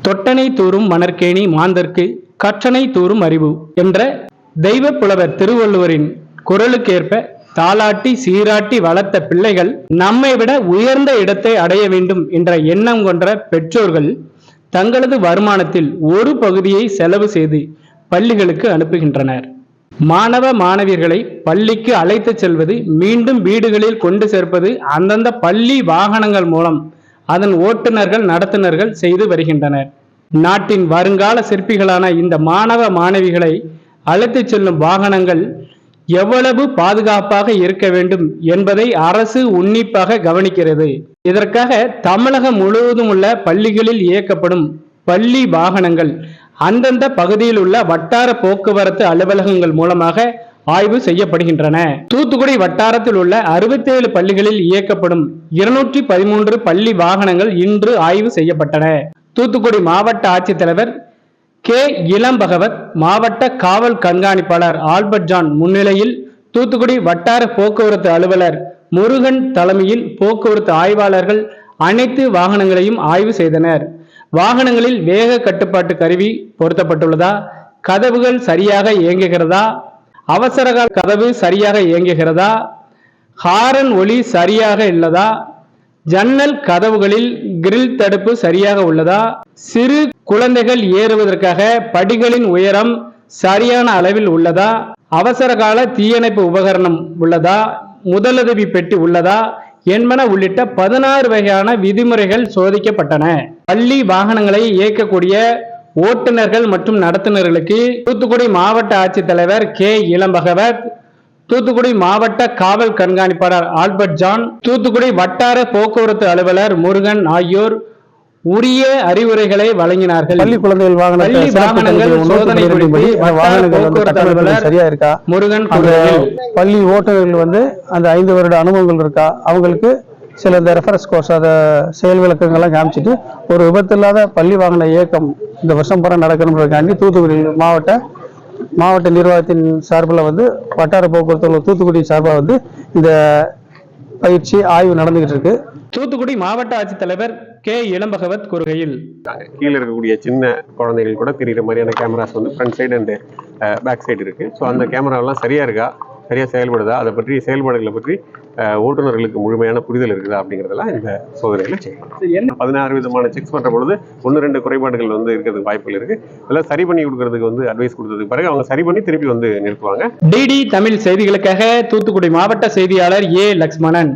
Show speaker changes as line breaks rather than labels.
தொட்டனை தூறும் மணற்கேணி மாந்தர்க்கு கற்றனை தூறும் அறிவு என்ற தெய்வ புலவர் திருவள்ளுவரின் குரலுக்கேற்ப தாளாட்டி சீராட்டி வளர்த்த பிள்ளைகள் நம்மை விட உயர்ந்த இடத்தை அடைய வேண்டும் என்ற எண்ணம் கொண்ட பெற்றோர்கள் தங்களது வருமானத்தில் ஒரு பகுதியை செலவு செய்து பள்ளிகளுக்கு அனுப்புகின்றனர். மாணவ மாணவியர்களை பள்ளிக்கு அழைத்து செல்வது, மீண்டும் வீடுகளில் கொண்டு சேர்ப்பது அந்தந்த பள்ளி வாகனங்கள் மூலம் அதன் ஓட்டுநர்கள் நடத்துனர்கள் செய்து வருகின்றனர். நாட்டின் வருங்கால சிற்பிகளான இந்த மாணவ மாணவிகளை அழைத்து செல்லும் வாகனங்கள் எவ்வளவு பாதுகாப்பாக இருக்க வேண்டும் என்பதை அரசு உன்னிப்பாக கவனிக்கிறது. இதற்காக தமிழகம் முழுவதும் உள்ள பள்ளிகளில் இயக்கப்படும் பள்ளி வாகனங்கள் அந்தந்த பகுதியில் உள்ள வட்டார போக்குவரத்து அலுவலகங்கள் மூலமாக ஆய்வு செய்யப்படுகின்றன. தூத்துக்குடி வட்டாரத்தில் உள்ள 67 பள்ளிகளில் இயக்கப்படும் 213 பள்ளி வாகனங்கள் இன்று ஆய்வு செய்யப்பட்டன. தூத்துக்குடி மாவட்ட ஆட்சித்தலைவர் கே. இளம்பகவத், மாவட்ட காவல் கண்காணிப்பாளர் ஆல்பர்ட் ஜான் முன்னிலையில் தூத்துக்குடி வட்டார போக்குவரத்து அலுவலர் முருகன் தலைமையில் போக்குவரத்து ஆய்வாளர்கள் அனைத்து வாகனங்களையும் ஆய்வு செய்தனர். வாகனங்களில் வேக கட்டுப்பாட்டு கருவி பொருத்தப்பட்டுள்ளதா, கதவுகள் சரியாக இயங்குகிறதா, அவசரகால கதவு சரியாக இயங்குகிறதா, ஹாரன் ஒலி சரியாக உள்ளதா, ஜன்னல் கதவுகளில் கிரில் தடுப்பு சரியாக உள்ளதா, சிறு குழந்தைகள் ஏறுவதற்காக படிகளின் உயரம் சரியான அளவில் உள்ளதா, அவசரகால தீயணைப்பு உபகரணம் உள்ளதா, முதலுதவி பெட்டி உள்ளதா என்பன உள்ளிட்ட 16 வகையான விதிமுறைகள் சோதிக்கப்பட்டன. பள்ளி வாகனங்களை இயக்கக்கூடிய ஓட்டுநர்கள் மற்றும் நடத்துனர்களுக்கு தூத்துக்குடி மாவட்ட ஆட்சித்தலைவர் கே. இளம்பகவத், தூத்துக்குடி மாவட்ட காவல் கண்காணிப்பாளர் ஆல்பர்ட் ஜான், தூத்துக்குடி வட்டார போக்குவரத்து அலுவலர் முருகன் ஆகியோர் உரிய அறிவுரைகளை வழங்கினார்கள்.
பள்ளி குழந்தைகள்
வாகனங்கள் சோதனை
சரியா இருக்கா,
முருகன்
பள்ளி ஓட்டுநர்கள் அந்த 5 வருட அனுபவங்கள் இருக்கா, அவங்களுக்கு சில இந்த ரெஃபரன்ஸ் கோர்ஸ் அதை செயல் விளக்கங்கள்லாம் காமிச்சிட்டு ஒரு விபத்து இல்லாத பள்ளி வாகன இயக்கம் இந்த வருஷம் பூரா நடக்கணுன்றதுக்காண்டி தூத்துக்குடி மாவட்ட நிர்வாகத்தின் சார்பில் வட்டார போக்குவரத்து தூத்துக்குடி சார்பாக இந்த பயிற்சி ஆய்வு நடந்துகிட்டு இருக்கு.
தூத்துக்குடி மாவட்ட ஆட்சித்தலைவர் கே. இளம்பகவத் கூறுகையில்,
கீழே இருக்கக்கூடிய சின்ன குழந்தைகள் கூட தெரிகிற மாதிரியான cameras front side and back side இருக்கு. ஸோ அந்த கேமராவெல்லாம் சரியா இருக்கா, சரியா செயல்படுதா, அதை பற்றி செயல்பாடுகளை பற்றி ஓட்டுநர்களுக்கு முழுமையான புரிதல் இருக்குதா அப்படிங்கிறதெல்லாம் இந்த சோதனைகளை செய்யலாம். 16 விதமான செக்ஸ் பண்ற பொழுது 1-2 குறைபாடுகள் இருக்கிறதுக்கு வாய்ப்புகள் இருக்கு. அதெல்லாம் சரி பண்ணி கொடுக்கறதுக்கு அட்வைஸ் கொடுத்ததுக்கு பிறகு அவங்க சரி பண்ணி திருப்பி நிறுத்துவாங்க.
டிடி தமிழ் செய்திகளுக்காக தூத்துக்குடி மாவட்ட செய்தியாளர் ஏ. லக்ஷ்மணன்.